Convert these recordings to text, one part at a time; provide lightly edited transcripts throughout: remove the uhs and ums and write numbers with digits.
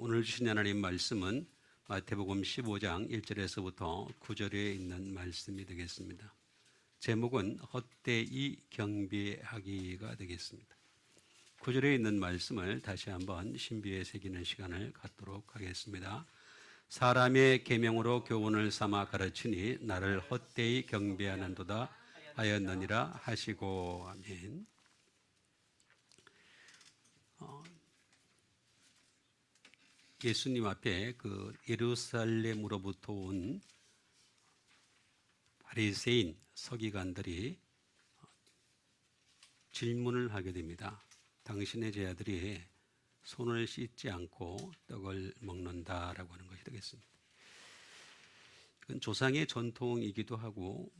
오늘 주신 하나님 말씀은 마태복음 15장 1절에서부터 9절에 있는 말씀이 되겠습니다. 제목은 헛되이 경배하기가 되겠습니다. 9절에 있는 말씀을 다시 한번 신비에 새기는 시간을 갖도록 하겠습니다. 사람의 계명으로 교훈을 삼아 가르치니 나를 헛되이 경배하는도다 하였느니라 하시고. 아멘. 예수님 앞에 그 예루살렘으로부터 온 바리새인 서기관들이 질문을 하게 됩니다. 당신의 제자들이 손을 씻지 않고 떡을 먹는다라고 하는 것이 되겠습니다. 이건 조상의 전통이기도 하고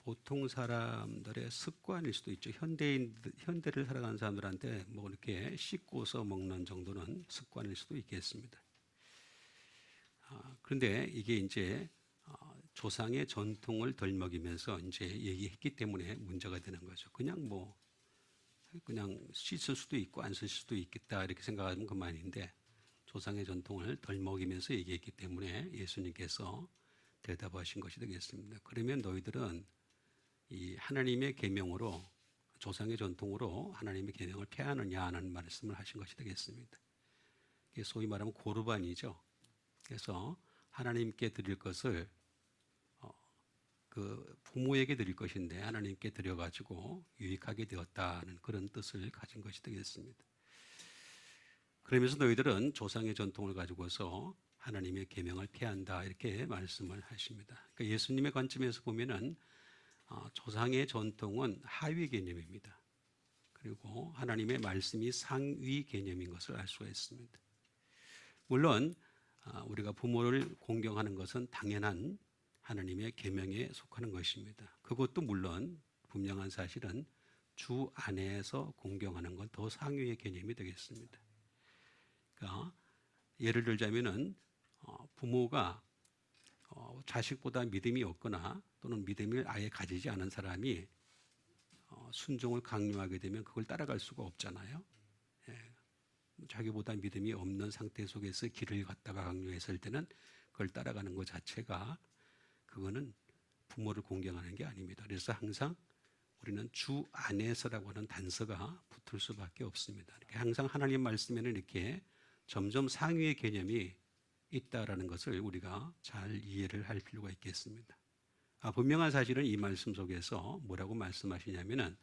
보통 사람들의 습관일 수도 있죠. 현대를 살아가는 사람들한테 뭐 이렇게 씻고서 먹는 정도는 습관일 수도 있겠습니다. 그런데 이게 이제 조상의 전통을 덜 먹이면서 이제 얘기했기 때문에 문제가 되는 거죠. 그냥 씻을 수도 있고 안 씻을 수도 있겠다 이렇게 생각하면 그만인데 조상의 전통을 덜 먹이면서 얘기했기 때문에 예수님께서 대답하신 것이 되겠습니다. 그러면 너희들은 이 하나님의 계명으로 조상의 전통으로 하나님의 계명을 폐하느냐 하는 말씀을 하신 것이 되겠습니다. 이게 소위 말하면 고르반이죠. 그래서 하나님께 드릴 것을 그 부모에게 드릴 것인데 하나님께 드려가지고 유익하게 되었다는 그런 뜻을 가진 것이 되겠습니다. 그러면서 너희들은 조상의 전통을 가지고서 하나님의 계명을 폐한다 이렇게 말씀을 하십니다. 그러니까 예수님의 관점에서 보면은 조상의 전통은 하위 개념입니다. 그리고 하나님의 말씀이 상위 개념인 것을 알 수가 있습니다. 물론 우리가 부모를 공경하는 것은 당연한 하나님의 계명에 속하는 것입니다. 그것도 물론 분명한 사실은 주 안에서 공경하는 건 더 상위의 개념이 되겠습니다. 그러니까 예를 들자면은 부모가 자식보다 믿음이 없거나 또는 믿음을 아예 가지지 않은 사람이 순종을 강요하게 되면 그걸 따라갈 수가 없잖아요. 자기보다 믿음이 없는 상태 속에서 길을 갖다가 강요했을 때는 그걸 따라가는 것 자체가 그거는 부모를 공경하는 게 아닙니다. 그래서 항상 우리는 주 안에서라고 하는 단서가 붙을 수밖에 없습니다. 이렇게 항상 하나님 말씀에는 이렇게 점점 상위의 개념이 있다라는 것을 우리가 잘 이해를 할 필요가 있겠습니다. 분명한 사실은 이 말씀 속에서 뭐라고 말씀하시냐면은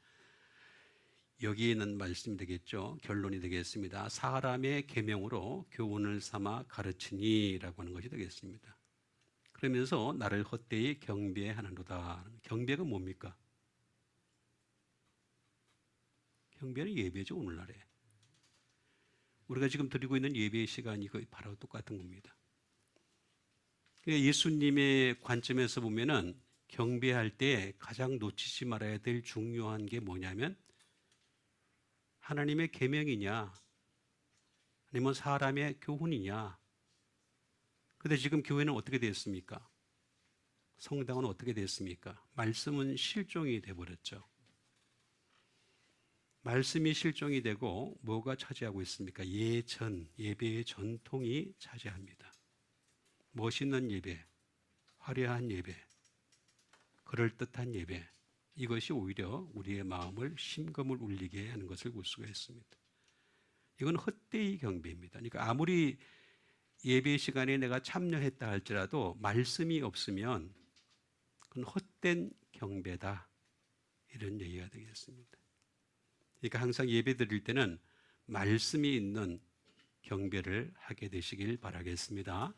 여기에 있는 말씀이 되겠죠. 결론이 되겠습니다. 사람의 계명으로 교훈을 삼아 가르치니라고 하는 것이 되겠습니다. 그러면서 나를 헛되이 경배하는도다. 경배가 뭡니까? 경배는 예배죠. 오늘날에 우리가 지금 드리고 있는 예배의 시간이 거의 바로 똑같은 겁니다. 예수님의 관점에서 보면은 경배할 때 가장 놓치지 말아야 될 중요한 게 뭐냐면 하나님의 계명이냐 아니면 사람의 교훈이냐. 그런데 지금 교회는 어떻게 됐습니까? 성당은 어떻게 됐습니까? 말씀은 실종이 되어버렸죠. 말씀이 실종이 되고 뭐가 차지하고 있습니까? 예배의 전통이 차지합니다. 멋있는 예배, 화려한 예배, 그럴듯한 예배, 이것이 오히려 우리의 마음을 심금을 울리게 하는 것을 볼 수가 있습니다. 이건 헛되이 경배입니다. 그러니까 아무리 예배 시간에 내가 참여했다 할지라도 말씀이 없으면 그건 헛된 경배다 이런 얘기가 되겠습니다. 그러니까 항상 예배 드릴 때는 말씀이 있는 경배를 하게 되시길 바라겠습니다.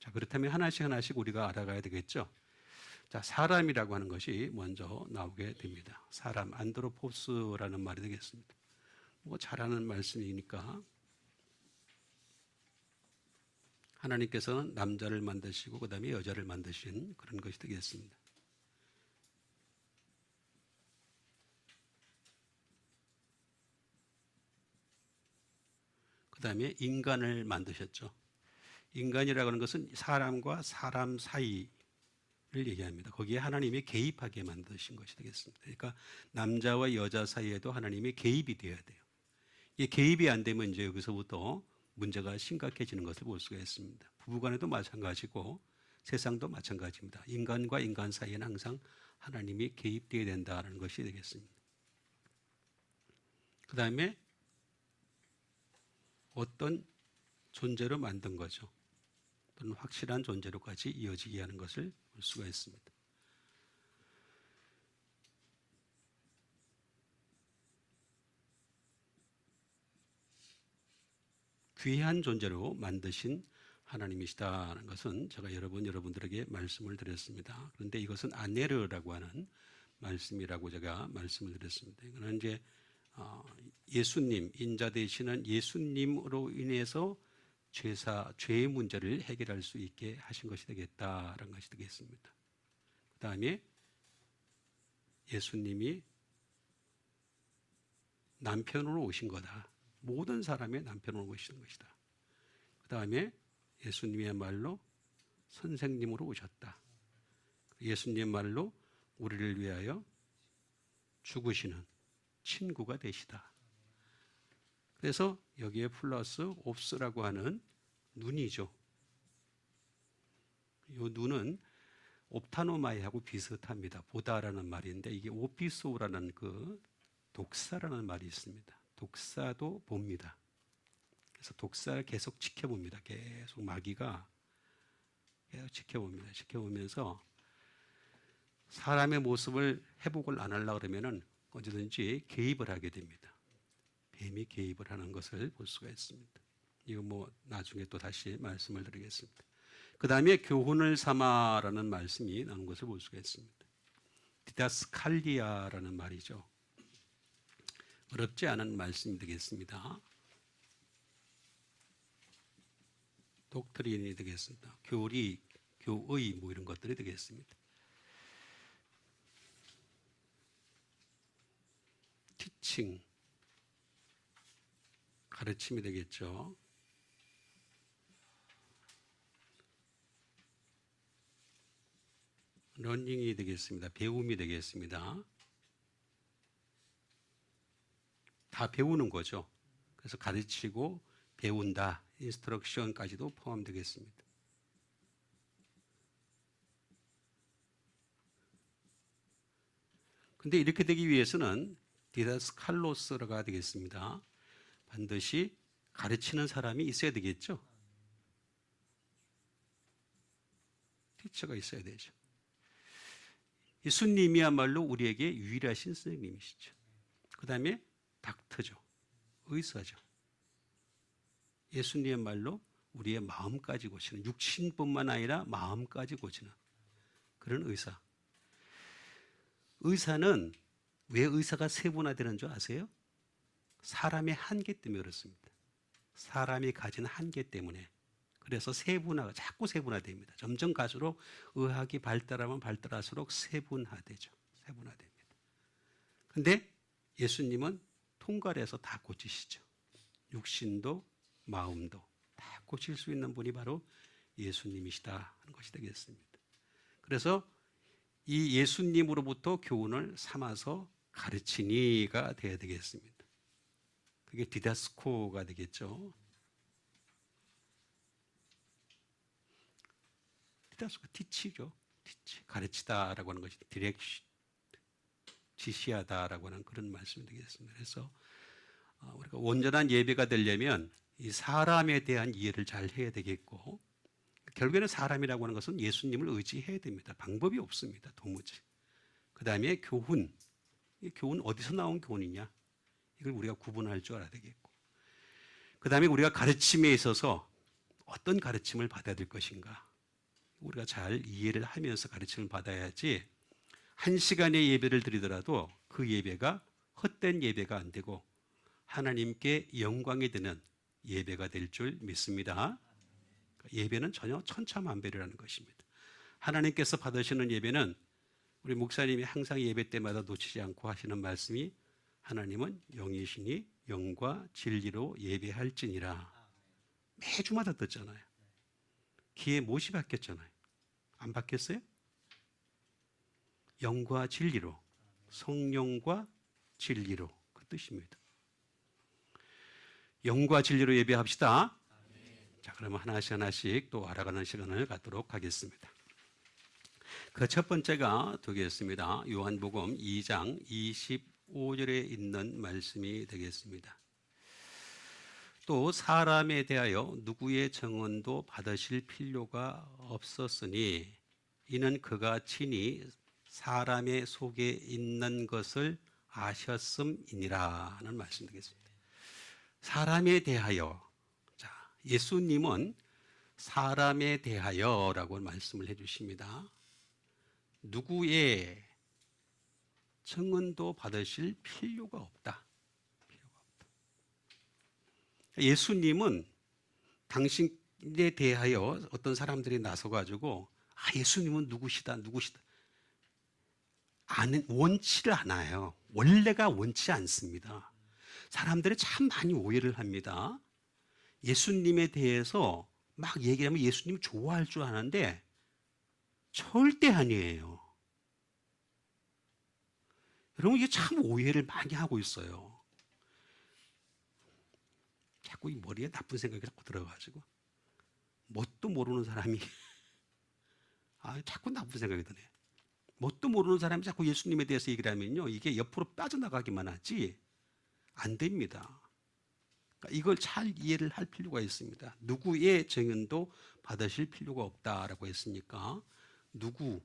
자, 그렇다면 하나씩 우리가 알아가야 되겠죠. 자, 사람이라고 하는 것이 먼저 나오게 됩니다. 사람, 안드로포스라는 말이 되겠습니다. 뭐 잘하는 말씀이니까 하나님께서는 남자를 만드시고 그 다음에 여자를 만드신 그런 것이 되겠습니다. 그 다음에 인간을 만드셨죠. 인간이라고 하는 것은 사람과 사람 사이를 얘기합니다. 거기에 하나님이 개입하게 만드신 것이 되겠습니다. 그러니까 남자와 여자 사이에도 하나님이 개입이 되어야 돼요. 이 개입이 안 되면 이제 여기서부터 문제가 심각해지는 것을 볼 수가 있습니다. 부부간에도 마찬가지고 세상도 마찬가지입니다. 인간과 인간 사이에는 항상 하나님이 개입되어야 된다는 것이 되겠습니다. 그 다음에 어떤 존재로 만든 거죠. 또는 확실한 존재로까지 이어지게 하는 것을 볼 수가 있습니다. 귀한 존재로 만드신 하나님이시다는 것은 제가 여러분들에게 말씀을 드렸습니다. 그런데 이것은 아네르라고 하는 말씀이라고 제가 말씀을 드렸습니다. 이거는 이제 예수님, 인자 되시는 예수님으로 인해서 죄의 문제를 해결할 수 있게 하신 것이 되겠다라는 것이 되겠습니다. 그 다음에 예수님이 남편으로 오신 거다. 모든 사람의 남편으로 오시는 것이다. 그 다음에 예수님이야말로 선생님으로 오셨다. 예수님 말로 우리를 위하여 죽으시는 친구가 되시다. 그래서 여기에 플러스 옵스라고 하는 눈이죠. 이 눈은 옵타노마이하고 비슷합니다. 보다라는 말인데 이게 오피소라는 그 독사라는 말이 있습니다. 독사도 봅니다. 그래서 독사를 계속 지켜봅니다. 계속 마귀가 계속 지켜봅니다. 지켜보면서 사람의 모습을 회복을 안 하려고 그러면은 언제든지 개입을 하게 됩니다. 뱀이 개입을 하는 것을 볼 수가 있습니다. 이거 뭐 나중에 또 다시 말씀을 드리겠습니다. 그 다음에 교훈을 삼아라는 말씀이 나오는 것을 볼 수가 있습니다. 디다스칼리아라는 말이죠. 어렵지 않은 말씀이 되겠습니다. 독트린이 되겠습니다. 교리, 교의 뭐 이런 것들이 되겠습니다. 티칭, 가르침이 되겠죠. 러닝이 되겠습니다. 배움이 되겠습니다. 다 배우는 거죠. 그래서 가르치고 배운다, 인스트럭션까지도 포함되겠습니다. 근데 이렇게 되기 위해서는 디다스칼로스가 되겠습니다. 반드시 가르치는 사람이 있어야 되겠죠. 티처가 있어야 되죠. 예수님이야말로 우리에게 유일하신 선생님이시죠. 그 다음에 닥터죠. 의사죠. 예수님의 말로 우리의 마음까지 고치는, 육신뿐만 아니라 마음까지 고치는 그런 의사. 의사는 왜 의사가 세분화되는 줄 아세요? 사람의 한계 때문에 그렇습니다. 사람이 가진 한계 때문에. 그래서 자꾸 세분화됩니다. 점점 갈수록 의학이 발달하면 발달할수록 세분화되죠. 세분화됩니다. 근데 예수님은 통괄해서 다 고치시죠. 육신도 마음도 다 고칠 수 있는 분이 바로 예수님이시다 하는 것이 되겠습니다. 그래서 이 예수님으로부터 교훈을 삼아서 가르치니가 되어야 되겠습니다. 그게 디다스코가 되겠죠. 디다스코 티치죠. 티치. 가르치다라고 하는 것이 지시하다라고 하는 그런 말씀이 되겠습니다. 그래서 우리가 온전한 예배가 되려면 이 사람에 대한 이해를 잘 해야 되겠고, 결국에는 사람이라고 하는 것은 예수님을 의지해야 됩니다. 방법이 없습니다. 도무지. 그 다음에 교훈. 이 교훈 어디서 나온 교훈이냐? 이걸 우리가 구분할 줄 알아야 되겠고, 그 다음에 우리가 가르침에 있어서 어떤 가르침을 받아야 될 것인가? 우리가 잘 이해를 하면서 가르침을 받아야지 한 시간의 예배를 드리더라도 그 예배가 헛된 예배가 안 되고 하나님께 영광이 되는 예배가 될 줄 믿습니다. 예배는 전혀 천차만별이라는 것입니다. 하나님께서 받으시는 예배는 우리 목사님이 항상 예배 때마다 놓치지 않고 하시는 말씀이 하나님은 영이시니 영과 진리로 예배할지니라. 매주마다 듣잖아요. 귀에 못이 박혔잖아요. 안 박혔어요? 영과 진리로, 성령과 진리로, 그 뜻입니다. 영과 진리로 예배합시다. 자, 그러면 하나씩 또 알아가는 시간을 갖도록 하겠습니다. 그 첫 번째가 되겠습니다. 요한복음 2장 25절에 있는 말씀이 되겠습니다. 또 사람에 대하여 누구의 증언도 받으실 필요가 없었으니 이는 그가 친히 사람의 속에 있는 것을 아셨음이니라 하는 말씀 되겠습니다. 사람에 대하여, 자, 예수님은 사람에 대하여라고 말씀을 해주십니다. 누구의 증언도 받으실 필요가 없다. 예수님은 당신에 대하여 어떤 사람들이 나서가지고 예수님은 누구시다 원치를 않아요. 원래가 원치 않습니다. 사람들이 참 많이 오해를 합니다. 예수님에 대해서 막 얘기하면 예수님 좋아할 줄 아는데 절대 아니에요. 여러분, 이게 참 오해를 많이 하고 있어요. 자꾸 이 머리에 나쁜 생각이 자꾸 들어가지고 뭣도 모르는 사람이 자꾸 나쁜 생각이 드네. 뭣도 모르는 사람이 자꾸 예수님에 대해서 얘기를 하면요, 이게 옆으로 빠져나가기만 하지 안 됩니다. 그러니까 이걸 잘 이해를 할 필요가 있습니다. 누구의 증언도 받으실 필요가 없다라고 했으니까 누구?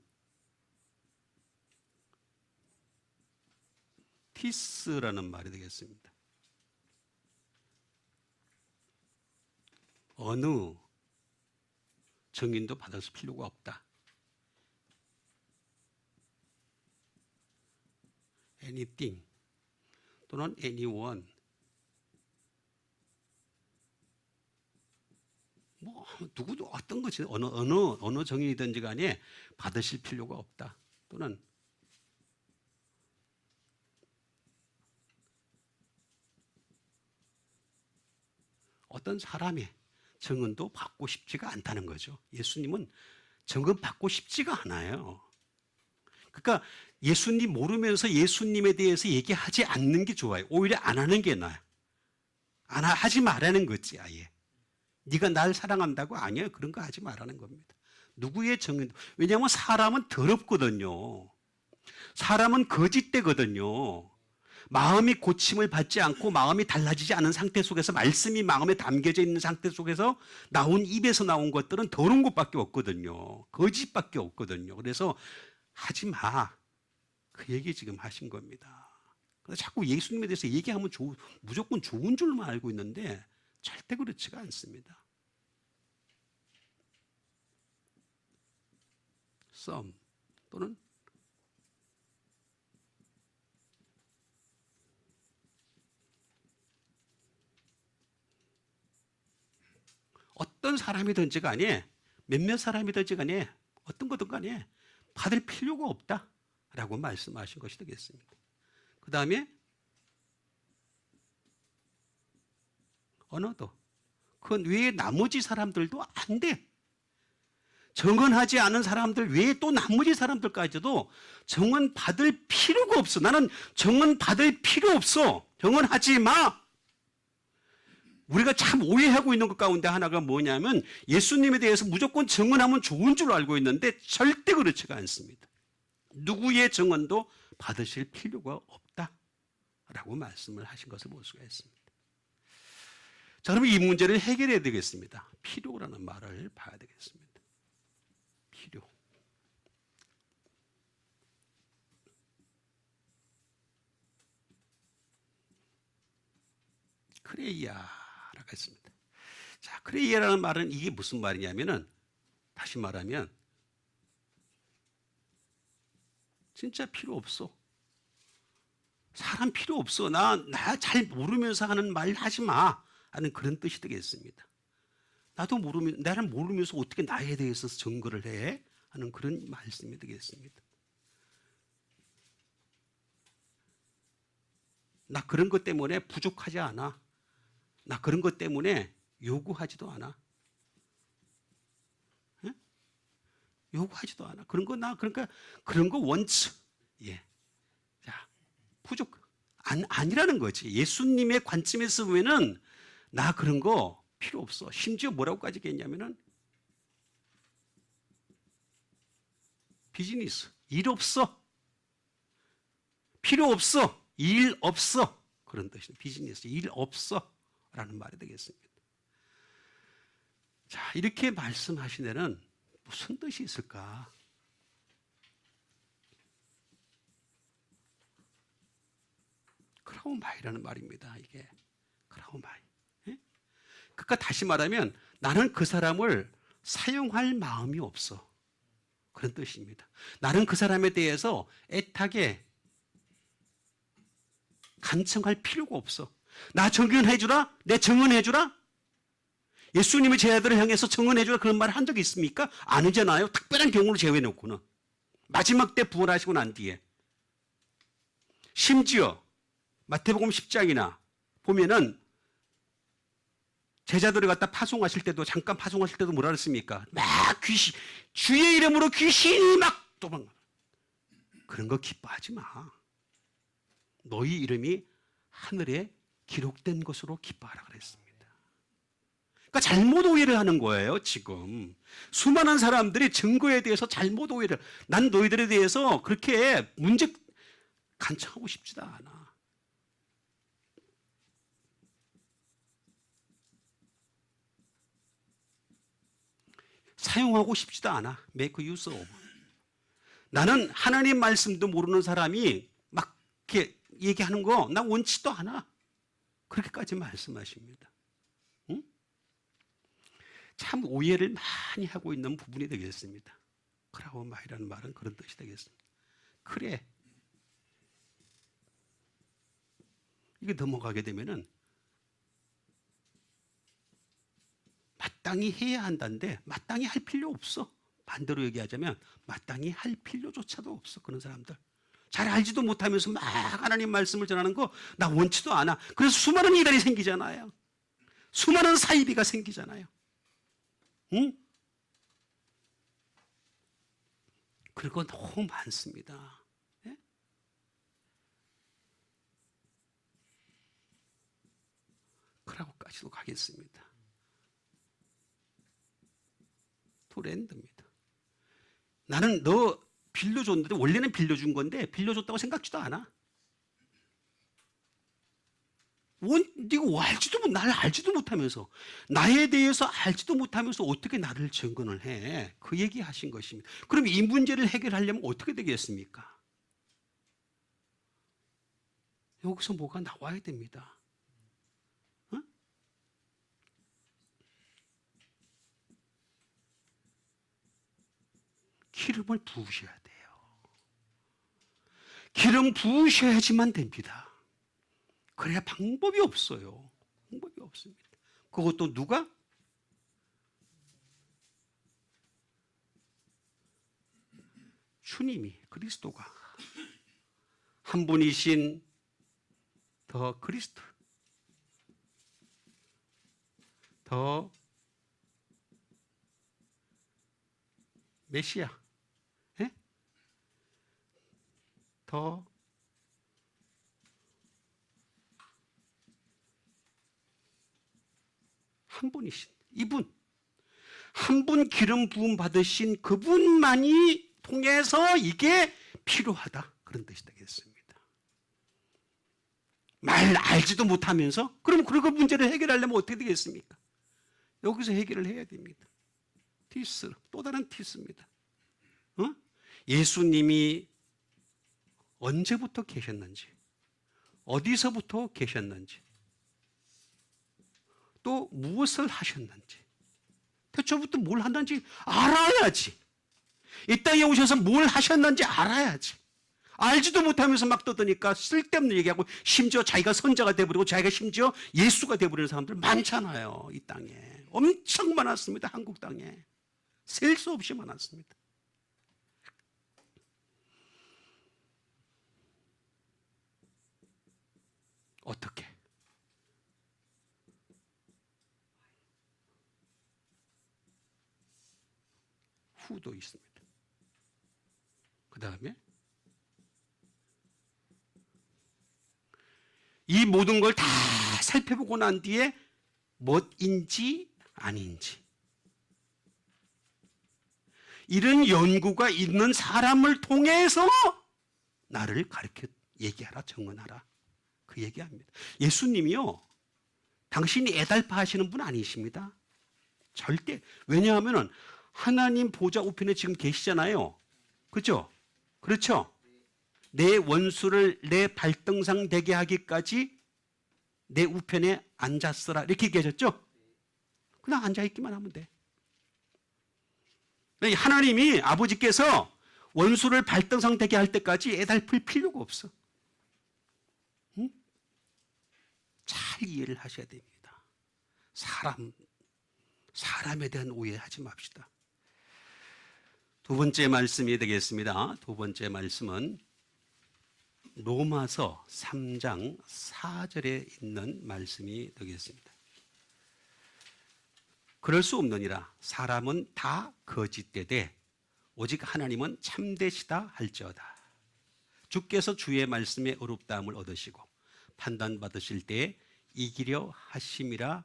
티스라는 말이 되겠습니다. 어느 증인도 받을 필요가 없다. anything 또는 anyone, 뭐 누구도 어떤 것이 어느 정인이든지 간에 받으실 필요가 없다. 또는 어떤 사람의 증언도 받고 싶지가 않다는 거죠. 예수님은 증언 받고 싶지가 않아요. 그러니까 예수님 모르면서 예수님에 대해서 얘기하지 않는 게 좋아요. 오히려 안 하는 게 나아요. 하지 말라는 거지, 아예. 네가 날 사랑한다고? 아니에요. 그런 거 하지 말라는 겁니다. 누구의 증언? 왜냐하면 사람은 더럽거든요. 사람은 거짓되거든요. 마음이 고침을 받지 않고 마음이 달라지지 않은 상태 속에서, 말씀이 마음에 담겨져 있는 상태 속에서 나온 입에서 나온 것들은 더러운 것밖에 없거든요. 거짓밖에 없거든요. 그래서 하지 마. 그 얘기 지금 하신 겁니다. 자꾸 예수님에 대해서 얘기하면 무조건 좋은 줄만 알고 있는데 절대 그렇지가 않습니다. some 또는 어떤 사람이든지 간에 몇몇 사람이든지 간에 어떤 거든 간에 받을 필요가 없다라고 말씀하신 것이 되겠습니다. 그 다음에 언어도 그 외에 나머지 사람들도 안 돼. 정언하지 않은 사람들 외에 또 나머지 사람들까지도 정언 받을 필요가 없어. 나는 정언 받을 필요 없어. 정언하지 마. 우리가 참 오해하고 있는 것 가운데 하나가 뭐냐면 예수님에 대해서 무조건 정언하면 좋은 줄 알고 있는데 절대 그렇지가 않습니다. 누구의 정언도 받으실 필요가 없다라고 말씀을 하신 것을 볼 수가 있습니다. 자, 그러면 이 문제를 해결해야 되겠습니다. 필요라는 말을 봐야 되겠습니다. 필요. 크레이아라고 했습니다. 자, 크레이아라는 말은 이게 무슨 말이냐면은, 다시 말하면 진짜 필요 없어. 사람 필요 없어. 나 잘 모르면서 하는 말 하지 마. 하는 그런 뜻이 되겠습니다. 나를 모르면서 어떻게 나에 대해서 증거를 해? 하는 그런 말씀이 되겠습니다. 나 그런 것 때문에 부족하지 않아. 나 그런 것 때문에 요구하지도 않아. 예? 요구하지도 않아. 그러니까 그런 거 원치. 예. 자, 아니라는 거지. 예수님의 관점에서 보면은 나 그런 거 필요 없어. 심지어 뭐라고까지 했냐면은 비즈니스, 일 없어. 필요 없어. 일 없어. 그런 뜻이에요. 비즈니스, 일 없어. 라는 말이 되겠습니다. 자, 이렇게 말씀하신 데는 무슨 뜻이 있을까? 크라우마이라는 말입니다. 이게 크라우마이. 예? 그러니까 다시 말하면 나는 그 사람을 사용할 마음이 없어. 그런 뜻입니다. 나는 그 사람에 대해서 애타게 간청할 필요가 없어. 나 증언해주라? 내 증언해주라? 예수님의 제자들을 향해서 증언해주라 그런 말을 한 적이 있습니까? 아니잖아요. 특별한 경우를 제외해놓고는. 마지막 때 부활하시고 난 뒤에. 심지어 마태복음 10장이나 보면은 제자들을 갖다 파송하실 때도, 잠깐 파송하실 때도 뭐라 그랬습니까? 막 귀신, 주의 이름으로 귀신이 막 도망가. 그런 거 기뻐하지 마. 너희 이름이 하늘에 기록된 것으로 기뻐하라 그랬습니다. 그러니까 잘못 오해를 하는 거예요, 지금. 수많은 사람들이 증거에 대해서 잘못 오해를. 난 너희들에 대해서 그렇게 문제 간청하고 싶지도 않아. 사용하고 싶지도 않아. make use of. 나는 하나님 말씀도 모르는 사람이 막 이렇게 얘기하는 거 나 원치도 않아. 그렇게까지 말씀하십니다. 응? 참 오해를 많이 하고 있는 부분이 되겠습니다. 크라우마이라는 말은 그런 뜻이 되겠습니다. 그래. 이게 넘어가게 되면은 마땅히 해야 한다는데 마땅히 할 필요 없어. 반대로 얘기하자면 마땅히 할 필요조차도 없어. 그런 사람들. 잘 알지도 못하면서 막 하나님 말씀을 전하는 거 나 원치도 않아. 그래서 수많은 이단이 생기잖아요. 수많은 사이비가 생기잖아요. 응? 그런 거 너무 많습니다. 예? 그라고까지도 가겠습니다. 토렌드입니다. 나는 너 빌려줬는데 원래는 빌려준 건데 빌려줬다고 생각지도 않아. 네가 날 알지도 못하면서 나에 대해서 알지도 못하면서 어떻게 나를 증언을 해? 그 얘기하신 것입니다. 그럼 이 문제를 해결하려면 어떻게 되겠습니까? 여기서 뭐가 나와야 됩니다. 어? 기름을 부으셔야 돼요. 기름 부으셔야지만 됩니다. 그래야 방법이 없어요. 방법이 없습니다. 그것도 누가? 주님이, 그리스도가. 한 분이신 더 그리스도, 더 메시아, 예? 더 한 분이신 이분, 한 분 기름 부음 받으신 그분만이 통해서 이게 필요하다. 그런 뜻이 되겠습니다. 말 알지도 못하면서 그럼 그 문제를 해결하려면 어떻게 되겠습니까? 여기서 해결을 해야 됩니다. 티스, 또 다른 티스입니다. 어? 예수님이 언제부터 계셨는지, 어디서부터 계셨는지, 또 무엇을 하셨는지, 태초부터 뭘 하는지 알아야지. 이 땅에 오셔서 뭘 하셨는지 알아야지. 알지도 못하면서 막 떠드니까 쓸데없는 얘기하고 심지어 자기가 선자가 되어버리고 자기가 심지어 예수가 되어버리는 사람들 많잖아요. 이 땅에. 엄청 많았습니다. 한국 땅에. 셀 수 없이 많았습니다. 어떻게? 후도 있습니다. 그 다음에 이 모든 걸 다 살펴보고 난 뒤에 멋인지 아닌지 이런 연구가 있는 사람을 통해서 나를 가르쳐 얘기하라, 증언하라, 그 얘기합니다. 예수님이요, 당신이 애달파 하시는 분 아니십니다. 절대. 왜냐하면 하나님 보좌 우편에 지금 계시잖아요. 그렇죠? 그렇죠? 내 원수를 내 발등상 되게 하기까지 내 우편에 앉았으라 이렇게 얘기하셨죠? 그냥 앉아있기만 하면 돼. 하나님이 아버지께서 원수를 발등상 되게 할 때까지 애달플 필요가 없어. 응? 잘 이해를 하셔야 됩니다. 사람에 대한 오해하지 맙시다. 두 번째 말씀이 되겠습니다. 두 번째 말씀은 로마서 3장 4절에 있는 말씀이 되겠습니다. 그럴 수 없느니라. 사람은 다 거짓되되 오직 하나님은 참되시다 할지어다. 주께서 주의 말씀에 어렵다함을 얻으시고 판단받으실 때에 이기려 하심이라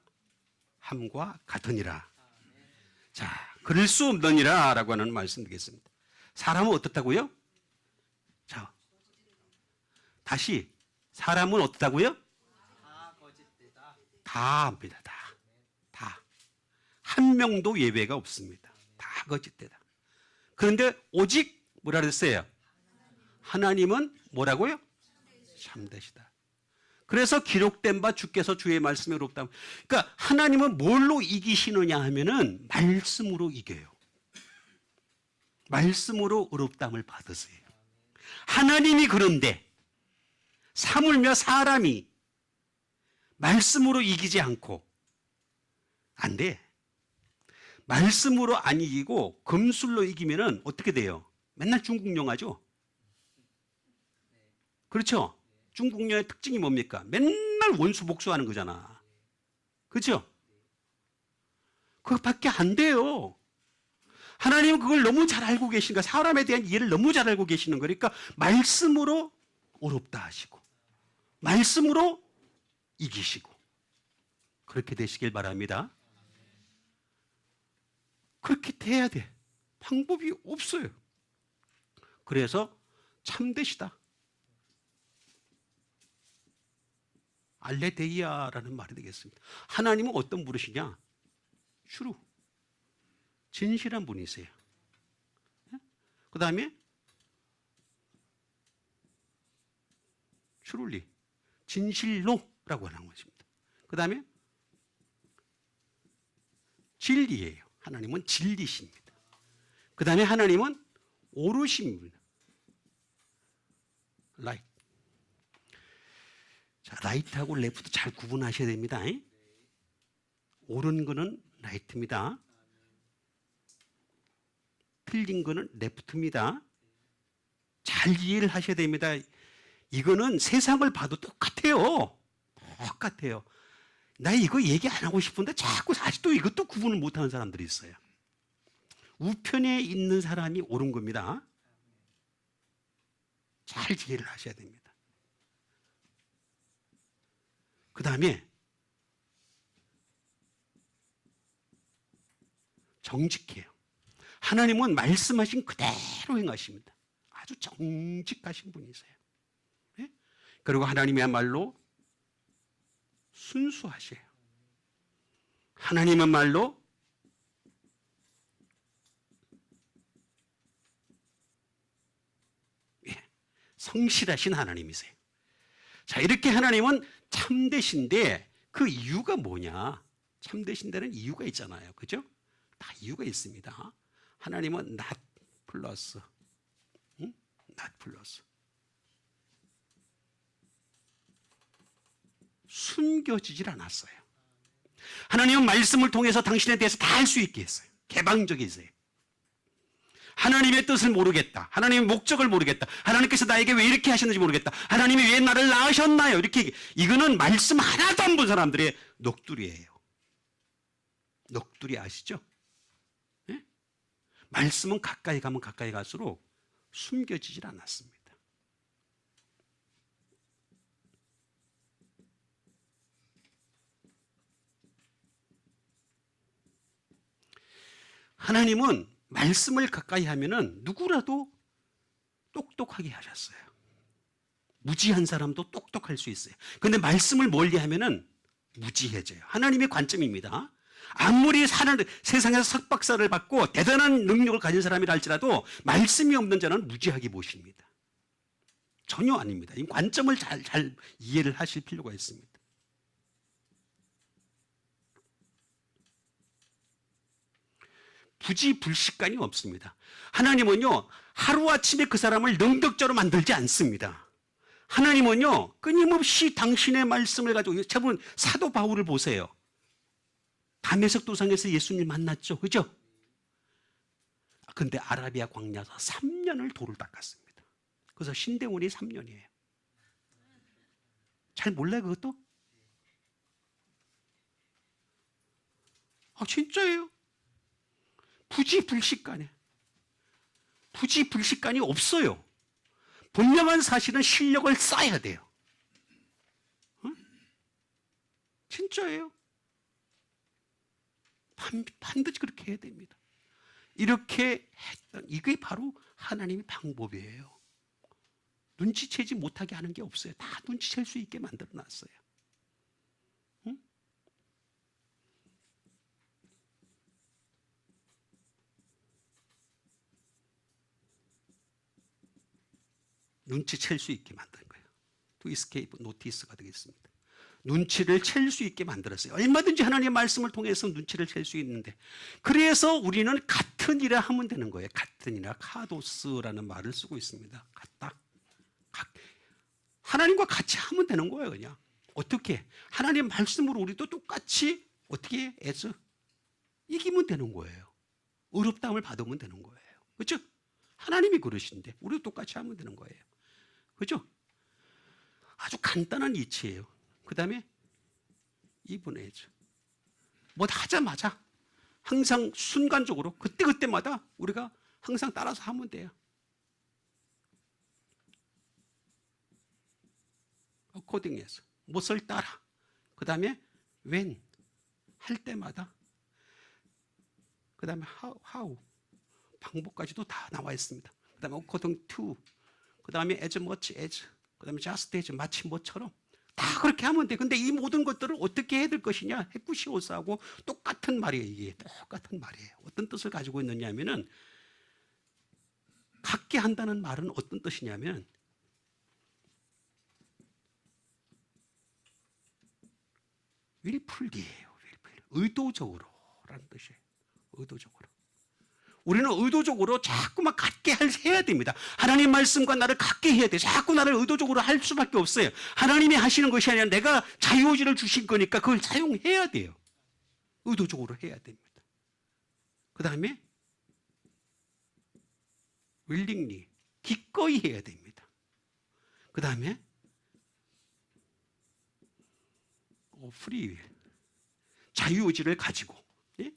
함과 같으니라. 자, 그럴 수 없느니라 라고 하는 말씀 드리겠습니다. 사람은 어떻다고요? 자, 다시 사람은 어떻다고요? 다 합니다. 다. 한 명도 예외가 없습니다. 다 거짓되다. 그런데 오직 뭐라 그랬어요? 하나님은 뭐라고요? 참되시다. 그래서 기록된 바 주께서 주의 말씀에 어렵다. 그러니까 하나님은 뭘로 이기시느냐 하면은 말씀으로 이겨요. 말씀으로 어렵담을 받으세요. 하나님이 그런데 사물며 사람이 말씀으로 이기지 않고 안 돼. 말씀으로 안 이기고 금술로 이기면은 어떻게 돼요? 맨날 중국 영화죠. 그렇죠? 중국 영화의 특징이 뭡니까? 맨날 원수 복수하는 거잖아. 그렇죠? 그것밖에 안 돼요. 하나님은 그걸 너무 잘 알고 계시니까 사람에 대한 이해를 너무 잘 알고 계시는 거니까 말씀으로 어렵다 하시고 말씀으로 이기시고 그렇게 되시길 바랍니다. 그렇게 돼야 돼. 방법이 없어요. 그래서 참되시다. 알레데이아라는 말이 되겠습니다. 하나님은 어떤 분이시냐? 슈루. 진실한 분이세요. 그 다음에 슈룰리. 진실로라고 하는 것입니다. 그 다음에 진리예요. 하나님은 진리십니다. 그 다음에 하나님은 오르십니다. 라이트. 자, 라이트하고 레프트 잘 구분하셔야 됩니다. 옳은 거는 라이트입니다. 틀린 거는 레프트입니다. 잘 이해를 하셔야 됩니다. 이거는 세상을 봐도 똑같아요. 똑같아요. 나 이거 얘기 안 하고 싶은데 자꾸 아직도 이것도 구분을 못하는 사람들이 있어요. 우편에 있는 사람이 옳은 겁니다. 잘 이해를 하셔야 됩니다. 그 다음에 정직해요. 하나님은 말씀하신 그대로 행하십니다. 아주 정직하신 분이세요. 네? 그리고 하나님이야말로 순수하셔요. 하나님은 말로 성실하신 하나님이세요. 자, 이렇게 하나님은 참되신데 그 이유가 뭐냐? 참되신 데는 이유가 있잖아요. 그죠? 다 이유가 있습니다. 하나님은 not 플러스, not 플러스. 숨겨지질 않았어요. 하나님은 말씀을 통해서 당신에 대해서 다 알 수 있게 했어요. 개방적이세요. 하나님의 뜻을 모르겠다. 하나님의 목적을 모르겠다. 하나님께서 나에게 왜 이렇게 하셨는지 모르겠다. 하나님이 왜 나를 낳으셨나요? 이렇게 이거는 말씀 하나도 안 본 사람들의 넋두리예요. 넋두리 아시죠? 네? 말씀은 가까이 가면 가까이 갈수록 숨겨지질 않았습니다. 하나님은 말씀을 가까이 하면은 누구라도 똑똑하게 하셨어요. 무지한 사람도 똑똑할 수 있어요. 그런데 말씀을 멀리 하면은 무지해져요. 하나님의 관점입니다. 아무리 세상에서 석박사를 받고 대단한 능력을 가진 사람이라 할지라도 말씀이 없는 자는 무지하게 보십니다. 전혀 아닙니다. 이 관점을 잘 이해를 하실 필요가 있습니다. 부지불식간이 없습니다. 하나님은요, 하루아침에 그 사람을 능력자로 만들지 않습니다. 하나님은요, 끊임없이 당신의 말씀을 가지고, 여러분, 사도 바울을 보세요. 다메섹 도상에서 예수님 만났죠. 그죠? 근데 아라비아 광야에서 3년을 돌을 닦았습니다. 그래서 신대원이 3년이에요. 잘 몰라요, 그것도? 진짜예요. 부지불식간에. 부지불식간이 없어요. 분명한 사실은 실력을 쌓아야 돼요. 진짜예요. 반드시 그렇게 해야 됩니다. 이렇게 했던, 이게 바로 하나님의 방법이에요. 눈치채지 못하게 하는 게 없어요. 다 눈치챌 수 있게 만들어 놨어요. 응? 눈치챌 수 있게 만든 거예요. To escape notice가 되겠습니다. 눈치를 챌 수 있게 만들었어요. 얼마든지 하나님의 말씀을 통해서 눈치를 챌 수 있는데, 그래서 우리는 같은 일을 하면 되는 거예요. 같은 일이라 카도스라는 말을 쓰고 있습니다. 같다. 하나님과 같이 하면 되는 거예요. 그냥 어떻게 하나님 말씀으로 우리도 똑같이 어떻게 해서 이기면 되는 거예요. 어렵다함을 받으면 되는 거예요. 그렇죠? 하나님이 그러신데 우리도 똑같이 하면 되는 거예요. 그렇죠? 아주 간단한 이치예요. 그 다음에 이분해야죠. 뭐 하자마자 항상 순간적으로 그때그때마다 우리가 항상 따라서 하면 돼요. 코딩해서 무엇을 따라, 그 다음에 when 할 때마다, 그 다음에 how 방법까지도 다 나와 있습니다. 그 다음에 according to, 그 다음에 as much as, 그 다음에 just as, 마치 뭐처럼 다 그렇게 하면 돼. 근데 이 모든 것들을 어떻게 해야 될 것이냐, 헤쿠시오스하고 똑같은 말이에요. 이게 똑같은 말이에요. 어떤 뜻을 가지고 있느냐 하면은, 같게 한다는 말은 어떤 뜻이냐면, willfully예요. 의도적으로 라는 뜻이에요. 의도적으로. 우리는 의도적으로 자꾸만 같게 해야 됩니다. 하나님 말씀과 나를 같게 해야 돼. 자꾸 나를 의도적으로 할 수밖에 없어요. 하나님이 하시는 것이 아니라 내가 자유의지를 주신 거니까 그걸 사용해야 돼요. 의도적으로 해야 됩니다. 그 다음에 willingly, 기꺼이 해야 됩니다. 그 다음에 free will, 자유의지를 가지고, 예?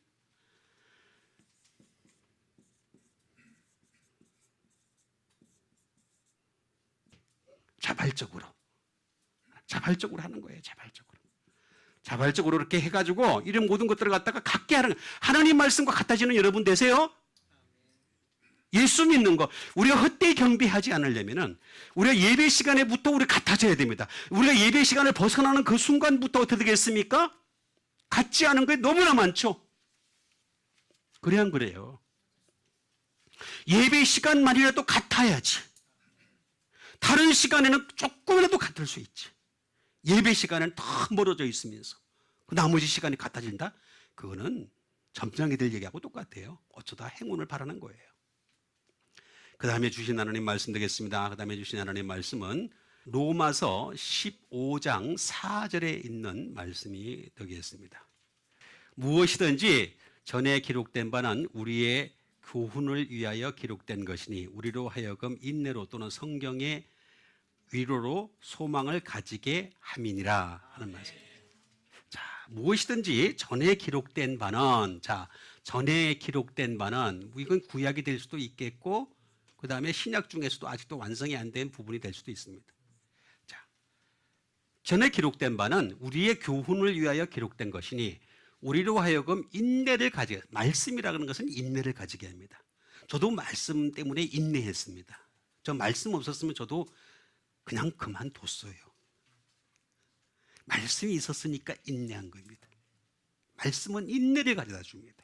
자발적으로 하는 거예요. 자발적으로 이렇게 해가지고 이런 모든 것들을 갖다가 갖게 하는 거예요. 하나님 말씀과 같아지는 여러분 되세요? 예수 믿는 거, 우리가 헛되이 경배하지 않으려면은 우리가 예배 시간에부터 우리 같아져야 됩니다. 우리가 예배 시간을 벗어나는 그 순간부터 어떻게 되겠습니까? 같지 않은 게 너무나 많죠. 그래야 안 그래요. 예배 시간만이라도 같아야지. 다른 시간에는 조금이라도 같을 수 있지. 예배 시간은 더 멀어져 있으면서 그 나머지 시간이 같아진다? 그거는 점장이들 얘기하고 똑같아요. 어쩌다 행운을 바라는 거예요. 그 다음에 주신 하나님 말씀 되겠습니다. 그 다음에 주신 하나님 말씀은 로마서 15장 4절에 있는 말씀이 되겠습니다. 무엇이든지 전에 기록된 바는 우리의 교훈을 위하여 기록된 것이니 우리로 하여금 인내로 또는 성경의 위로로 소망을 가지게 함이니라 하는 말씀입니다. 자, 무엇이든지 전에 기록된 바는, 전에 기록된 바는 이건 구약이 될 수도 있겠고 그 다음에 신약 중에서도 아직도 완성이 안 된 부분이 될 수도 있습니다. 자, 전에 기록된 바는 우리의 교훈을 위하여 기록된 것이니 우리로 하여금 인내를 가지게, 말씀이라는 것은 인내를 가지게 합니다. 저도 말씀 때문에 인내했습니다. 저 말씀 없었으면 저도 그냥 그만뒀어요. 말씀이 있었으니까 인내한 겁니다. 말씀은 인내를 가져다 줍니다.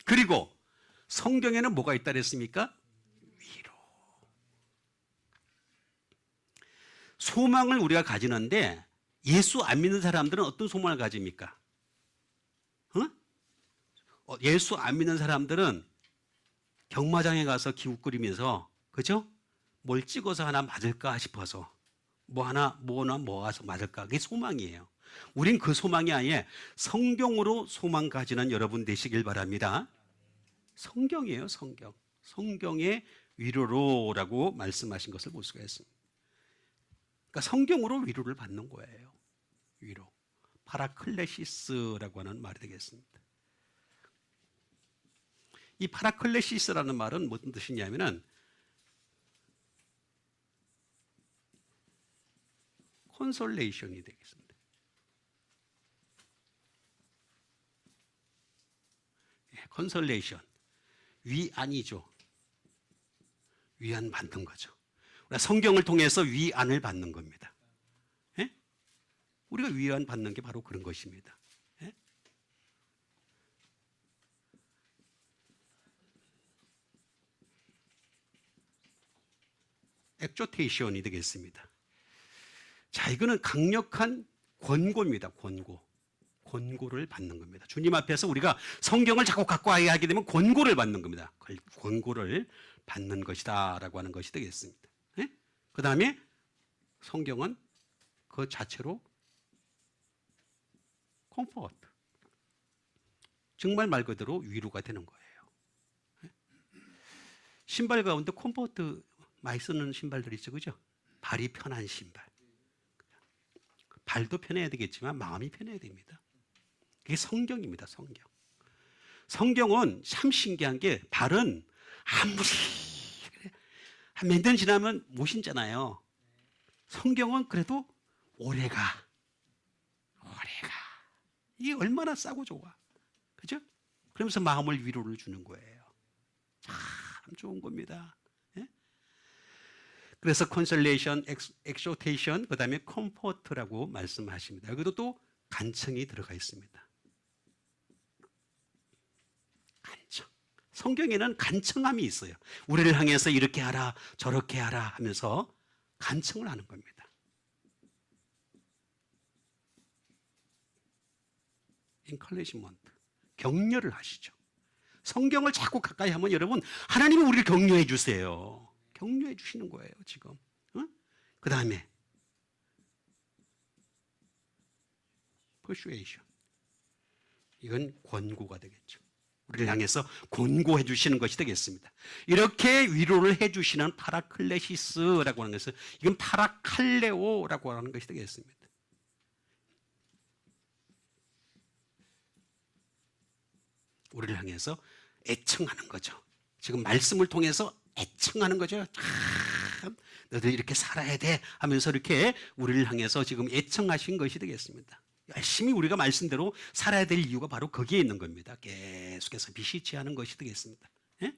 그리고 성경에는 뭐가 있다 그랬습니까? 위로. 소망을 우리가 가지는데 예수 안 믿는 사람들은 어떤 소망을 가집니까? 예수 안 믿는 사람들은 경마장에 가서 기웃거리면서, 그죠? 뭘 찍어서 하나 맞을까 싶어서 뭐나 와서 맞을까, 그게 소망이에요. 우린 그 소망이 아니에요. 성경으로 소망 가지는 여러분 되시길 바랍니다. 성경이에요. 성경. 성경의 위로로라고 말씀하신 것을 볼 수가 있습니다. 그러니까 성경으로 위로를 받는 거예요. 위로. 파라클레시스라고 하는 말이 되겠습니다. 이 파라클레시스라는 말은 무슨 뜻이냐면은 콘솔레이션이 되겠습니다. 컨설레이션, 위안이죠. 위안 받는 거죠. 우리가 성경을 통해서 위안을 받는 겁니다. 예? 우리가 위안 받는 게 바로 그런 것입니다. 예? 엑조테이션이 되겠습니다. 자, 이거는 강력한 권고입니다. 권고를 받는 겁니다. 주님 앞에서 우리가 성경을 자꾸 갖고 와야 하게 되면 권고를 받는 겁니다. 권고를 받는 것이다 라고 하는 것이 되겠습니다. 네? 그 다음에 성경은 그 자체로 컴포트, 정말 말 그대로 위로가 되는 거예요. 네? 신발 가운데 컴포트 많이 쓰는 신발들 있죠, 그죠? 발이 편한 신발. 발도 편해야 되겠지만 마음이 편해야 됩니다. 그게 성경입니다. 성경. 성경은 참 신기한 게 발은 아무리 한 몇 년 지나면 못 신잖아요. 성경은 그래도 오래가. 이게 얼마나 싸고 좋아. 그죠? 그러면서 마음을 위로를 주는 거예요. 참 좋은 겁니다. 예? 그래서 컨설레이션, 엑소테이션, 그 다음에 컴포트라고 말씀하십니다. 여기도 또 간청이 들어가 있습니다. 간청. 성경에는 간청함이 있어요. 우리를 향해서 이렇게 하라, 저렇게 하라 하면서 간청을 하는 겁니다. 인컬레이시먼트, 격려를 하시죠. 성경을 자꾸 가까이 하면 여러분, 하나님은 우리를 격려해 주세요. 격려해 주시는 거예요, 지금. 그 다음에 persuasion. 이건 권고가 되겠죠. 우리를 향해서 권고해 주시는 것이 되겠습니다. 이렇게 위로를 해 주시는 파라클레시스라고 하는 것은, 이건 파라칼레오라고 하는 것이 되겠습니다. 우리를 향해서 애청하는 거죠. 지금 말씀을 통해서 애청하는 거죠. 참, 너들 이렇게 살아야 돼 하면서 이렇게 우리를 향해서 지금 애청하신 것이 되겠습니다. 열심히 우리가 말씀대로 살아야 될 이유가 바로 거기에 있는 겁니다. 계속해서 비시치하는 것이 되겠습니다. 예?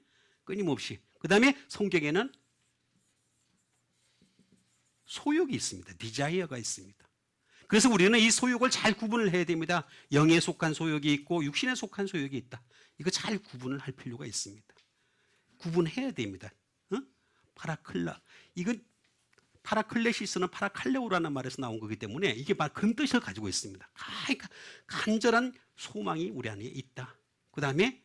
끊임없이. 그 다음에 성경에는 소욕이 있습니다. 디자이어가 있습니다. 그래서 우리는 이 소욕을 잘 구분을 해야 됩니다. 영에 속한 소욕이 있고 육신에 속한 소욕이 있다. 이거 잘 구분을 할 필요가 있습니다. 구분해야 됩니다. 파라클라. 이건 파라클레시스는 파라칼레오라는 말에서 나온 거기 때문에 이게 바로 그런 뜻을 가지고 있습니다. 그러니까 간절한 소망이 우리 안에 있다. 그 다음에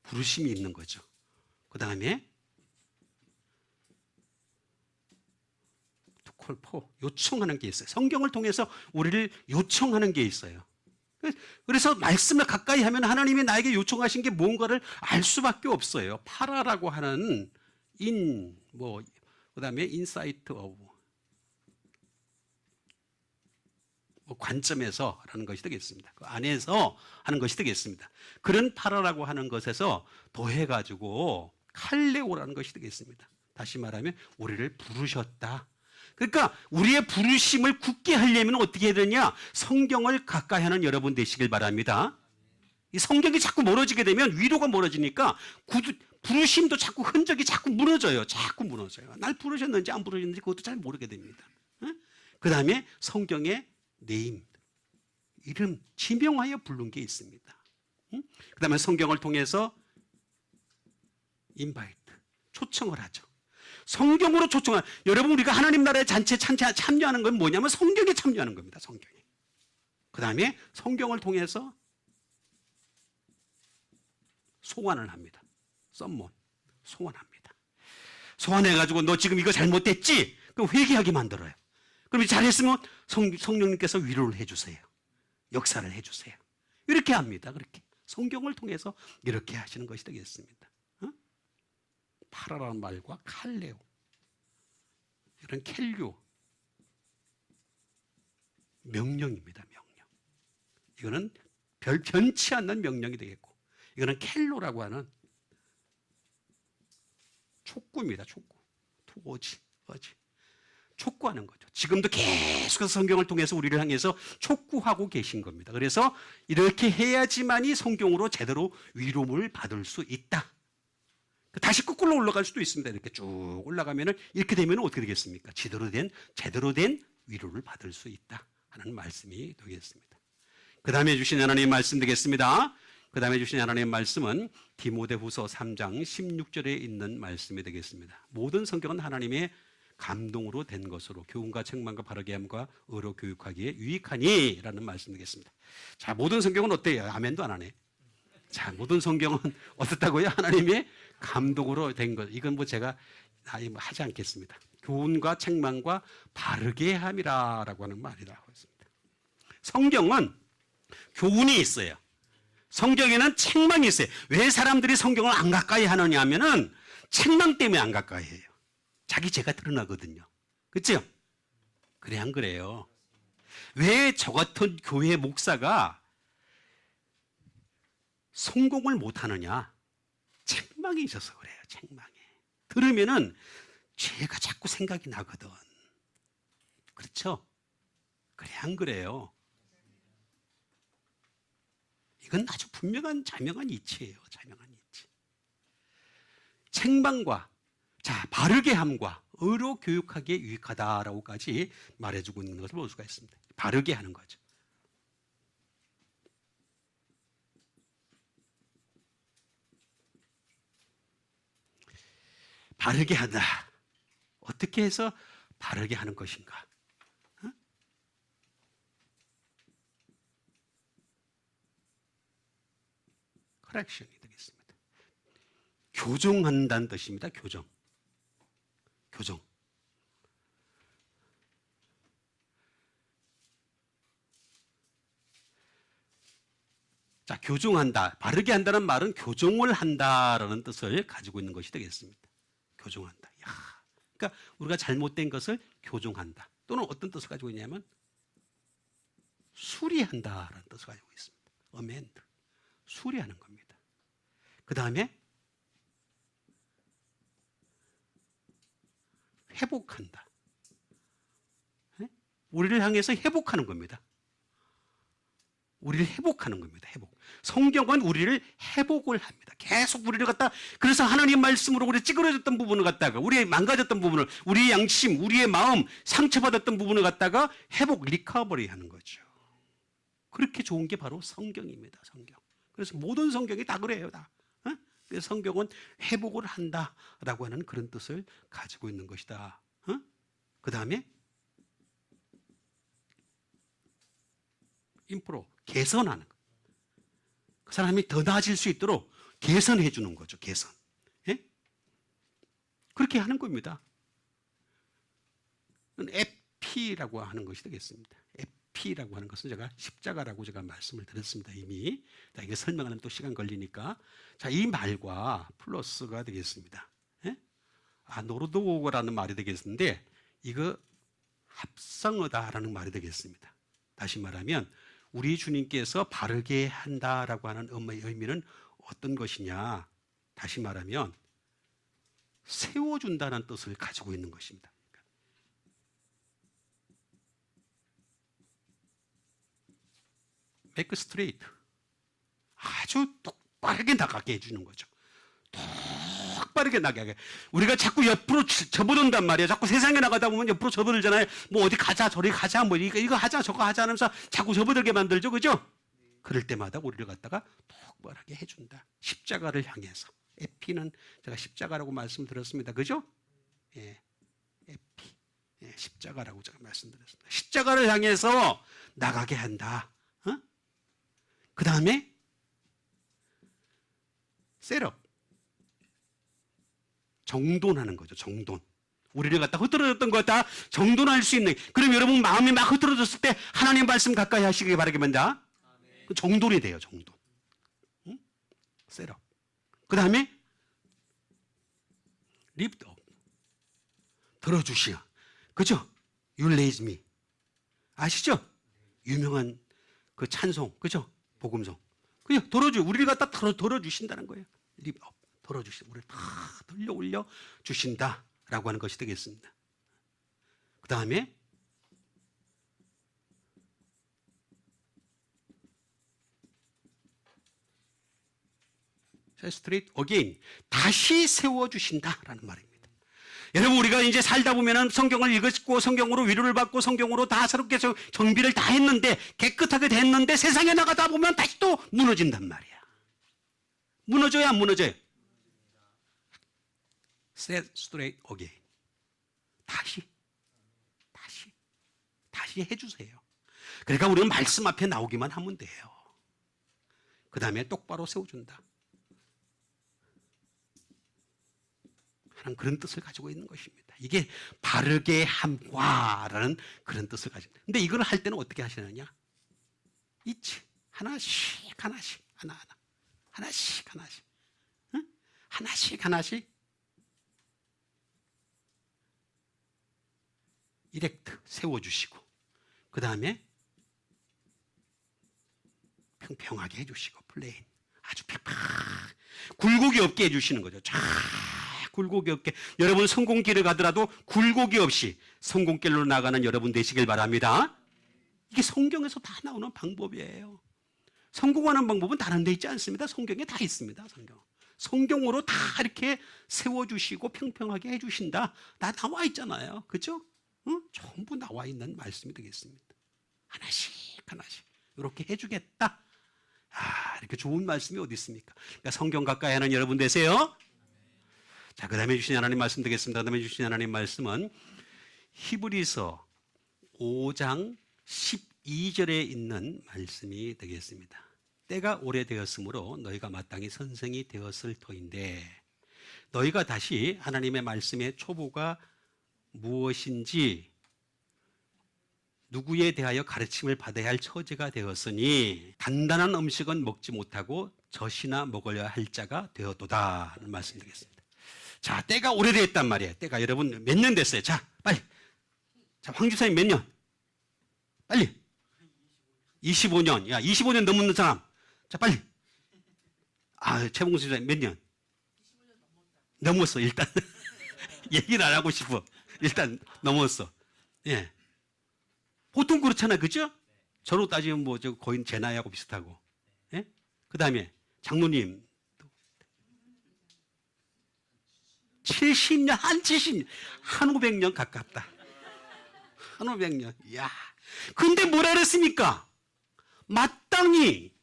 부르심이 있는 거죠. 그 다음에 콜포, 요청하는 게 있어요. 성경을 통해서 우리를 요청하는 게 있어요. 그래서 말씀을 가까이 하면 하나님이 나에게 요청하신 게 뭔가를 알 수밖에 없어요. 파라라고 하는 그다음에 인사이트 오브, 관점에서라는 것이 되겠습니다. 그 안에서 하는 것이 되겠습니다. 그런 파라라고 하는 것에서 더해가지고 칼레오라는 것이 되겠습니다. 다시 말하면 우리를 부르셨다. 그러니까 우리의 부르심을 굳게 하려면 어떻게 해야 되냐? 성경을 가까이 하는 여러분 되시길 바랍니다. 이 성경이 자꾸 멀어지게 되면 위로가 멀어지니까 부르심도 자꾸 흔적이 자꾸 무너져요. 자꾸 무너져요. 날 부르셨는지 안 부르셨는지 그것도 잘 모르게 됩니다. 그 다음에 성경에 네임, 이름, 지명하여 부른 게 있습니다. 그 다음에 성경을 통해서 인바이트, 초청을 하죠. 성경으로 초청하는, 여러분 우리가 하나님 나라의 잔치에 참여하는 건 뭐냐면 성경에 참여하는 겁니다. 성경에. 그 다음에 성경을 통해서 소환을 합니다. 썸몬, 소환합니다. 소환해가지고 너 지금 이거 잘못됐지? 그럼 회개하게 만들어요. 그럼 잘했으면 성령님께서 위로를 해주세요. 역사를 해주세요. 이렇게 합니다. 그렇게 성경을 통해서 이렇게 하시는 것이 되겠습니다. 파라라는 말과 칼레오, 이런 켈류, 명령입니다. 명령. 이거는 변치 않는 명령이 되겠고, 이거는 켈로라고 하는 촉구입니다. 촉구. 투어지, 촉구하는 거죠. 지금도 계속해서 성경을 통해서 우리를 향해서 촉구하고 계신 겁니다. 그래서 이렇게 해야지만이 성경으로 제대로 위로를 받을 수 있다. 다시 거꾸로 올라갈 수도 있습니다. 이렇게 쭉 올라가면은 이렇게 되면 어떻게 되겠습니까? 제대로 된 위로를 받을 수 있다 하는 말씀이 되겠습니다. 그 다음에 주신 하나님의 말씀 되겠습니다. 그 다음에 주신 하나님의 말씀은 디모데후서 3장 16절에 있는 말씀이 되겠습니다. 모든 성경은 하나님의 감동으로 된 것으로 교훈과 책망과 바르게 함과 의로 교육하기에 유익하니 라는 말씀 되겠습니다. 자, 모든 성경은 어때요? 아멘도 안 하네. 자, 모든 성경은 어떻다고요? 하나님의 감독으로 된 것. 이건 뭐 제가 하지 않겠습니다. 교훈과 책망과 바르게 함이라라고 하는 말이라고 했습니다. 성경은 교훈이 있어요. 성경에는 책망이 있어요. 왜 사람들이 성경을 안 가까이 하느냐 하면은 책망 때문에 안 가까이 해요. 자기 죄가 드러나거든요. 그렇죠? 그래 안 그래요? 왜 저 같은 교회 목사가 성공을 못 하느냐? 책망이 있어서 그래요. 책망이. 들으면은 죄가 자꾸 생각이 나거든. 그렇죠? 그래 안 그래요? 이건 아주 분명한 자명한 이치예요. 자명한 이치. 책망과 바르게 함과 의로 교육하기에 유익하다라고까지 말해주고 있는 것을 볼 수가 있습니다. 바르게 하는 거죠. 바르게 한다. 어떻게 해서 바르게 하는 것인가? 커렉션이 되겠습니다. 교정한다는 뜻입니다. 교정. 자, 교정한다. 바르게 한다는 말은 교정을 한다라는 뜻을 가지고 있는 것이 되겠습니다. 교정한다. 그러니까 우리가 잘못된 것을 교정한다. 또는 어떤 뜻을 가지고 있냐면 수리한다라는 뜻을 가지고 있습니다. amend. 수리하는 겁니다. 그 다음에 회복한다. 우리를 향해서 회복하는 겁니다. 우리를 회복하는 겁니다. 회복. 성경은 우리를 회복을 합니다. 계속 우리를 갖다, 그래서 하나님 말씀으로 우리 찌그러졌던 부분을 갖다가, 우리의 망가졌던 부분을, 우리의 양심, 우리의 마음, 상처받았던 부분을 갖다가 회복, 리커버리 하는 거죠. 그렇게 좋은 게 바로 성경입니다. 성경. 그래서 모든 성경이 다 그래요. 다. 그래서 성경은 회복을 한다라고 하는 그런 뜻을 가지고 있는 것이다. 그 다음에 임프로, 개선하는 것. 그 사람이 더 나아질 수 있도록 개선해 주는 거죠. 개선. 예? 그렇게 하는 겁니다. 에피라고 하는 것이 되겠습니다. 에피라고 하는 것은 제가 십자가라고 제가 말씀을 드렸습니다. 이미. 이게 설명하면 또 시간 걸리니까. 자, 이 말과 플러스가 되겠습니다. 예? 노르도고라는 말이 되겠는데 이거 합성어다라는 말이 되겠습니다. 다시 말하면 우리 주님께서 바르게 한다라고 하는 의미는 어떤 것이냐? 다시 말하면 세워준다는 뜻을 가지고 있는 것입니다. make straight. 아주 똑바르게 나가게 해주는 거죠. 똑바르게 나가게. 우리가 자꾸 옆으로 접어든단 말이에요. 자꾸 세상에 나가다 보면 옆으로 접어들잖아요. 뭐 어디 가자, 저리 가자, 뭐 이거 하자, 저거 하자 하면서 자꾸 접어들게 만들죠. 그죠? 그럴 때마다 우리를 갖다가 똑바르게 해준다. 십자가를 향해서. 에피는 제가 십자가라고 말씀드렸습니다. 그죠? 예, 에피. 예, 십자가라고 제가 말씀드렸습니다. 십자가를 향해서 나가게 한다. 어? 그 다음에 셋업. 정돈하는 거죠. 정돈. 우리를 갖다 흐트러졌던 것 갖다 정돈할 수 있는. 그럼 여러분 마음이 막 흐트러졌을 때 하나님 말씀 가까이 하시기 바라겠습니다. 정돈이 돼요. 정돈. 응? 셋업. 그 다음에 lift up. 들어주시오. 그죠? You raise me. 아시죠? 유명한 그 찬송. 그죠? 복음송. 그죠? 우리를 갖다 들어주신다는 거예요. lift up. 들어주시오. 우리를 다 들려 올려 주신다라고 하는 것이 되겠습니다. 그 다음에 straight again. 다시 세워주신다라는 말입니다. 여러분, 우리가 이제 살다 보면은 성경을 읽었고, 성경으로 위로를 받고, 성경으로 다 새롭게 정비를 다 했는데, 깨끗하게 됐는데, 세상에 나가다 보면 다시 또 무너진단 말이야. 무너져야 안 무너져요? set straight again. 다시 해주세요. 그러니까 우리는 말씀 앞에 나오기만 하면 돼요. 그 다음에 똑바로 세워준다. 하는 그런 뜻을 가지고 있는 것입니다. 이게 바르게 함과라는 그런 뜻을 가지고 있는. 근데 이걸 할 때는 어떻게 하시느냐? 있지. 하나씩, 하나씩. 응? 하나씩. 이렉트 세워주시고, 그 다음에 평평하게 해주시고, 플레인 아주 팍팍 굴곡이 없게 해주시는 거죠. 쫙 굴곡이 없게. 여러분 성공길을 가더라도 굴곡이 없이 성공길로 나가는 여러분 되시길 바랍니다. 이게 성경에서 다 나오는 방법이에요. 성공하는 방법은 다른 데 있지 않습니다. 성경에 다 있습니다. 성경으로 다 이렇게 세워주시고 평평하게 해주신다. 다 나와 있잖아요. 그렇죠? 응? 전부 나와 있는 말씀이 되겠습니다. 하나씩 이렇게 해주겠다. 이렇게 좋은 말씀이 어디 있습니까? 그러니까 성경 가까이 하는 여러분 되세요. 자, 그 다음에 주신 하나님 말씀 되겠습니다. 그 다음에 주신 하나님 말씀은 히브리서 5장 12절에 있는 말씀이 되겠습니다. 때가 오래되었으므로 너희가 마땅히 선생이 되었을 터인데, 너희가 다시 하나님의 말씀의 초보가 무엇인지 누구에 대하여 가르침을 받아야 할 처지가 되었으니 단단한 음식은 먹지 못하고 젖이나 먹어야 할 자가 되었도다 하는 말씀 드리겠습니다. 자, 때가 오래됐단 말이에요. 때가 여러분 몇 년 됐어요? 자, 빨리. 자, 황 집사님 몇 년? 빨리. 25년. 야, 25년 넘는 사람. 자, 빨리. 최봉수 집사님 몇 년? 넘었어, 일단. 얘기를 안 하고 싶어. 일단 넘었어. 예. 보통 그렇잖아, 그죠? 저로 따지면 뭐 저 거의 제 나이하고 비슷하고. 예? 그 다음에 장로님 70년, 한 70년, 한 500년 가깝다. 한 500년. 이야. 근데 뭐라 그랬습니까? 마땅히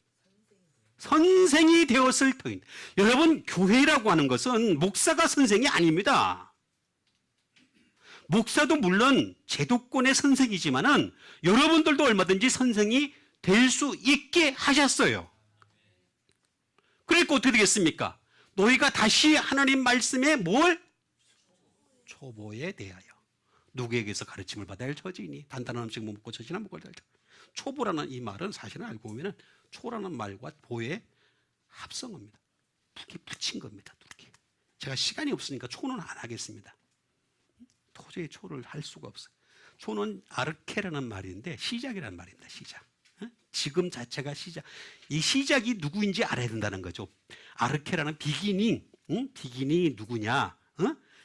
선생이 되었을 터인. 여러분, 교회라고 하는 것은 목사가 선생이 아닙니다. 목사도 물론 제도권의 선생이지만은 여러분들도 얼마든지 선생이 될 수 있게 하셨어요. 그러니까 어떻게 되겠습니까? 너희가 다시 하나님 말씀에 뭘? 초보에 대하여. 누구에게서 가르침을 받아야 할 처지니 단단한 음식 못 먹고 젖이나 먹어야 할 자. 초보라는 이 말은 사실은 알고 보면은 초라는 말과 보의 합성어입니다. 두 개 붙인 겁니다. 두 개. 제가 시간이 없으니까 초는 안 하겠습니다. 도저히 초를 할 수가 없어요. 초는 아르케라는 말인데 시작이라는 말입니다. 시작. 지금 자체가 시작. 이 시작이 누구인지 알아야 된다는 거죠. 아르케라는 비기닝. 비기닝이 누구냐?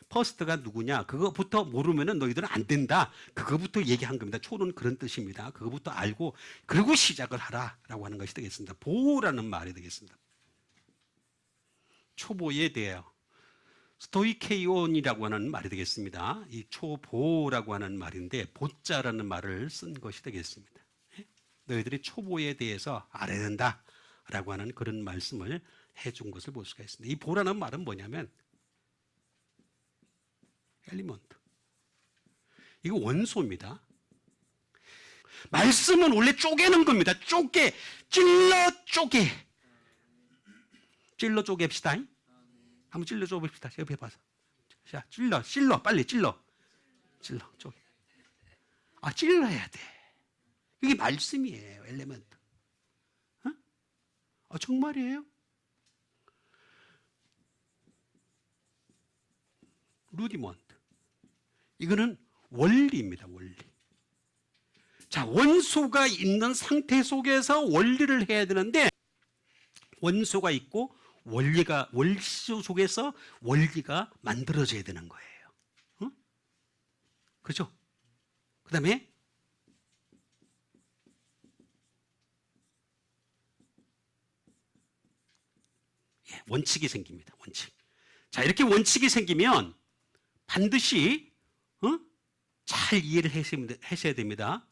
퍼스트가 누구냐? 그거부터 모르면은 너희들은 안 된다. 그거부터 얘기한 겁니다. 초는 그런 뜻입니다. 그거부터 알고 그리고 시작을 하라라고 하는 것이 되겠습니다. 보라는 말이 되겠습니다. 초보에 대하여 스토이케이온이라고 하는 말이 되겠습니다. 이 초보라고 하는 말인데 보자라는 말을 쓴 것이 되겠습니다. 너희들이 초보에 대해서 알아야 된다라고 하는 그런 말씀을 해준 것을 볼 수가 있습니다. 이 보라는 말은 뭐냐면 엘리먼트. 이거 원소입니다. 말씀은 원래 쪼개는 겁니다. 찔러 쪼갭시다. 한번 찔러 쪼갭시다. 옆에 봐서. 자, 찔러, 빨리 찔러, 쪼개. 찔러야 돼. 이게 말씀이에요, 엘리먼트. 정말이에요? 루디먼트. 이거는 원리입니다, 원리. 자, 원소가 있는 상태 속에서 원리를 해야 되는데, 원소가 있고, 원소 속에서 원리가 만들어져야 되는 거예요. 그렇죠? 그 다음에, 원칙이 생깁니다, 원칙. 자, 이렇게 원칙이 생기면 반드시 잘 이해를 하셔야 됩니다.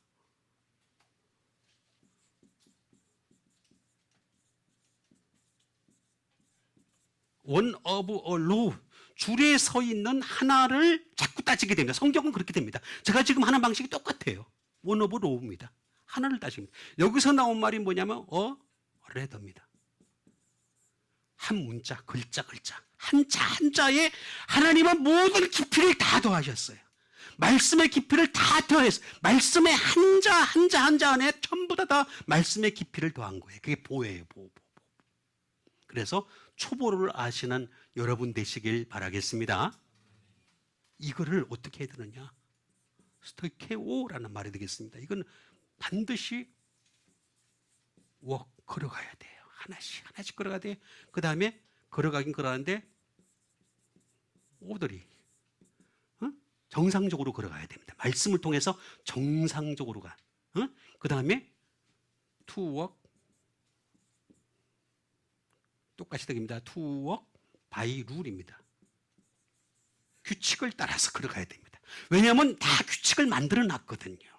원 오브 어 로, 줄에 서 있는 하나를 자꾸 따지게 됩니다. 성경은 그렇게 됩니다. 제가 지금 하는 방식이 똑같아요. 원 오브 로우입니다. 하나를 따집니다. 여기서 나온 말이 뭐냐면 레더입니다. 한 문자, 글자, 한자에 하나님은 모든 깊이를 다 더하셨어요. 말씀의 깊이를 다 더했어요. 말씀의 한자 안에 전부 다 말씀의 깊이를 더한 거예요. 그게 보예요, 보. 그래서 초보를 아시는 여러분 되시길 바라겠습니다. 이거를 어떻게 해야 되느냐? 스토이케오라는 말이 되겠습니다. 이건 반드시 걸어가야 돼요. 하나씩 걸어가야 돼요. 그 다음에 걸어가긴 걸어가는데 오더리 정상적으로 걸어가야 됩니다. 말씀을 통해서 정상적으로 가. 그 다음에 to walk 똑같이 되겠습니다. to walk by rule입니다. 규칙을 따라서 걸어가야 됩니다. 왜냐하면 다 규칙을 만들어 놨거든요.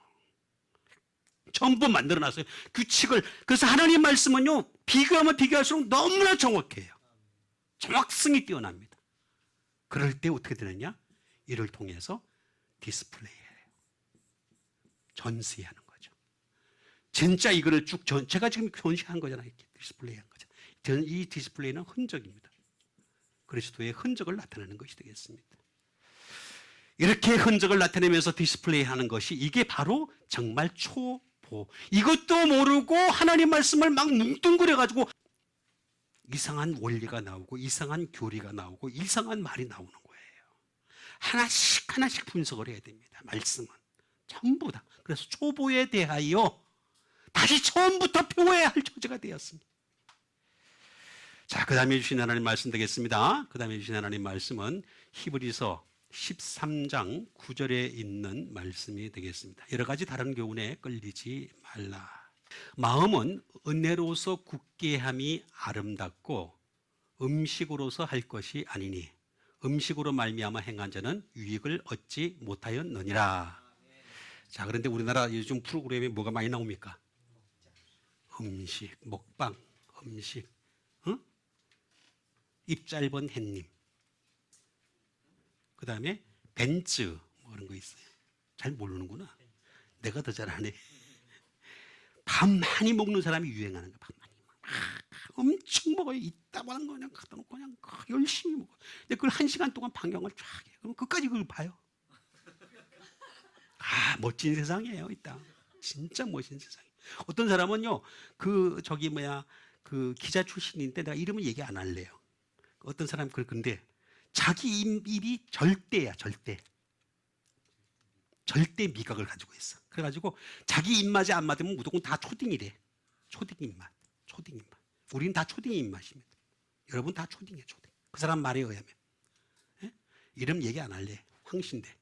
전부 만들어 놨어요. 규칙을. 그래서 하나님 말씀은요, 비교하면 비교할수록 너무나 정확해요. 정확성이 뛰어납니다. 그럴 때 어떻게 되느냐? 이를 통해서 디스플레이해요. 전시하는 거죠. 진짜 이거를 쭉 제가 지금 전시한 거잖아요. 디스플레이한 거죠. 이 디스플레이는 흔적입니다. 그리스도의 흔적을 나타내는 것이 되겠습니다. 이렇게 흔적을 나타내면서 디스플레이하는 것이 이게 바로 정말 초보. 이것도 모르고 하나님 말씀을 막 뭉뚱그려가지고 이상한 원리가 나오고 이상한 교리가 나오고 이상한 말이 나오는 거예요. 하나씩 분석을 해야 됩니다. 말씀은 전부 다. 그래서 초보에 대하여 다시 처음부터 배워야 할 처지가 되었습니다. 자, 그 다음에 주신 하나님 말씀 되겠습니다. 그 다음에 주신 하나님 말씀은 히브리서 13장 9절에 있는 말씀이 되겠습니다. 여러 가지 다른 교훈에 끌리지 말라. 마음은 은혜로서 굳게 함이 아름답고 음식으로서 할 것이 아니니 음식으로 말미암아 행한 자는 유익을 얻지 못하였느니라. 자, 그런데 우리나라 요즘 프로그램에 뭐가 많이 나옵니까? 음식, 먹방, 음식, 입 짧은 햇님, 그 다음에 벤츠 뭐 그런 거 있어요. 잘 모르는구나. 내가 더 잘하네. 밥 많이 먹는 사람이 유행하는 거야. 밥 많이 엄청 먹어요. 이따만한 거 그냥 갖다 놓고 그냥 열심히 먹어. 근데 그걸 1시간 동안 방영을 쫙 해. 그럼 끝까지 그걸 봐요. 멋진 세상이에요, 이 땅. 진짜 멋진 세상. 어떤 사람은요, 그 기자 출신인데 내가 이름은 얘기 안 할래요. 어떤 사람 근데 자기 입이 절대야, 절대 미각을 가지고 있어. 그래가지고 자기 입맛에 안 맞으면 무조건 다 초딩이래. 초딩 입맛. 우리는 다 초딩의 입맛입니다. 여러분 다 초딩이에요, 초딩. 그 사람 말에 의하면. 예? 이름 얘기 안 할래. 황신대.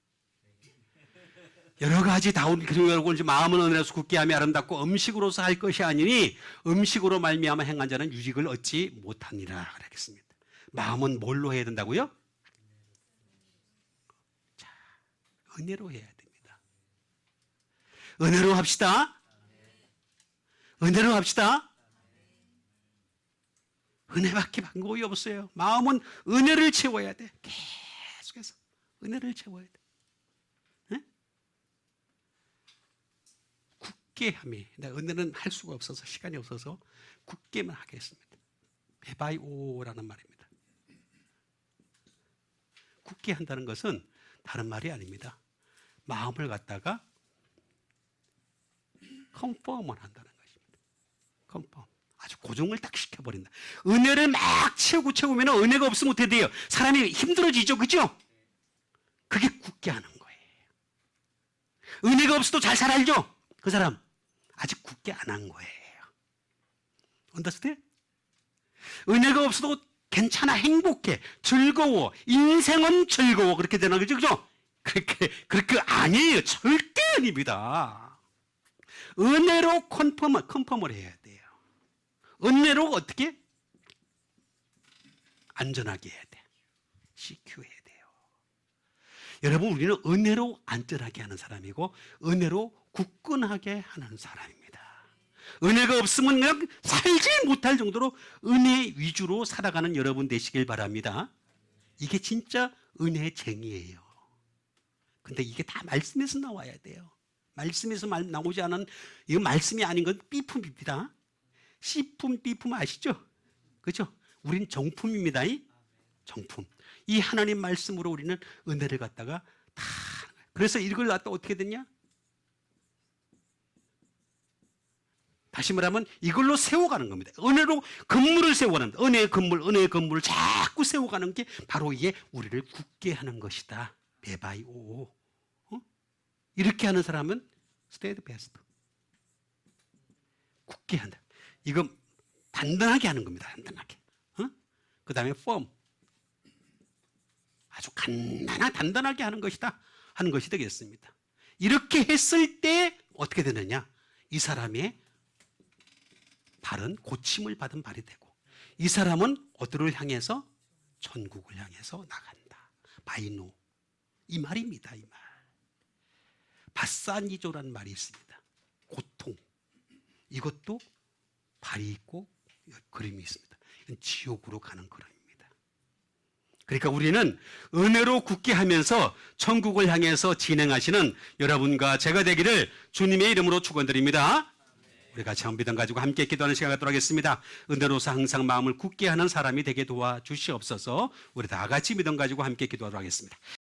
여러 가지 다운 그리고 이제 마음은 은혜로서 굳게 하며 아름답고 음식으로서 할 것이 아니니 음식으로 말미암아 행한 자는 유익을 얻지 못하니라 그랬습니다. 마음은 뭘로 해야 된다고요? 자, 은혜로 해야 됩니다. 은혜로 합시다. 은혜로 합시다. 은혜밖에 방법이 없어요. 마음은 은혜를 채워야 돼. 계속해서 은혜를 채워야 돼. 네? 굳게 함이. 은혜는 할 수가 없어서 시간이 없어서 굳게만 하겠습니다. 베바이오라는 말입니다. 굳게 한다는 것은 다른 말이 아닙니다. 마음을 갖다가 컨펌을 한다는 것입니다. 컨펌. 아주 고정을 딱 시켜버린다. 은혜를 막 채우면 은혜가 없으면 어떻게 돼요? 사람이 힘들어지죠. 그죠? 그게 굳게 하는 거예요. 은혜가 없어도 잘 살아야죠. 그 사람 아직 굳게 안 한 거예요. 언더스탠드? 은혜가 없어도 괜찮아, 행복해, 즐거워, 인생은 즐거워 그렇게 되나 그죠? 그죠? 그렇게 아니에요. 절대 아닙니다. 은혜로 컨펌을 해야 돼요. 은혜로 어떻게? 안전하게 해야 돼. CQ 해야 돼요. 여러분, 우리는 은혜로 안전하게 하는 사람이고 은혜로 굳건하게 하는 사람입니다. 은혜가 없으면 그냥 살지 못할 정도로 은혜 위주로 살아가는 여러분 되시길 바랍니다. 이게 진짜 은혜의 쟁이에요. 근데 이게 다 말씀에서 나와야 돼요. 말씀에서 나오지 않은, 이거 말씀이 아닌 건 삐품입니다. C품, B품 아시죠? 그죠? 우린 정품입니다. 정품. 이 하나님 말씀으로 우리는 은혜를 갖다가 다. 그래서 이걸 갖다 어떻게 됐냐? 다시 말하면 이걸로 세워가는 겁니다. 은혜로 건물을 세워가는, 은혜의 건물을 자꾸 세워가는 게 바로 이게 우리를 굳게 하는 것이다. 베바이오. 이렇게 하는 사람은 스테드패스트. 굳게 한다. 이거 단단하게 하는 겁니다. 단단하게. 그 다음에 펌. 아주 단단하게 하는 것이다. 하는 것이 되겠습니다. 이렇게 했을 때 어떻게 되느냐? 이 사람의 발은 고침을 받은 발이 되고 이 사람은 어디를 향해서? 천국을 향해서 나간다. 바이노. 이 말입니다. 이 말. 바사니조라는 말이 있습니다. 고통. 이것도 발이 있고 그림이 있습니다. 이건 지옥으로 가는 그림입니다. 그러니까 우리는 은혜로 굳게 하면서 천국을 향해서 진행하시는 여러분과 제가 되기를 주님의 이름으로 축원드립니다. 우리 같이 한 믿음 가지고 함께 기도하는 시간 갖도록 하겠습니다. 은혜로서 항상 마음을 굳게 하는 사람이 되게 도와주시옵소서. 우리 다 같이 믿음 가지고 함께 기도하도록 하겠습니다.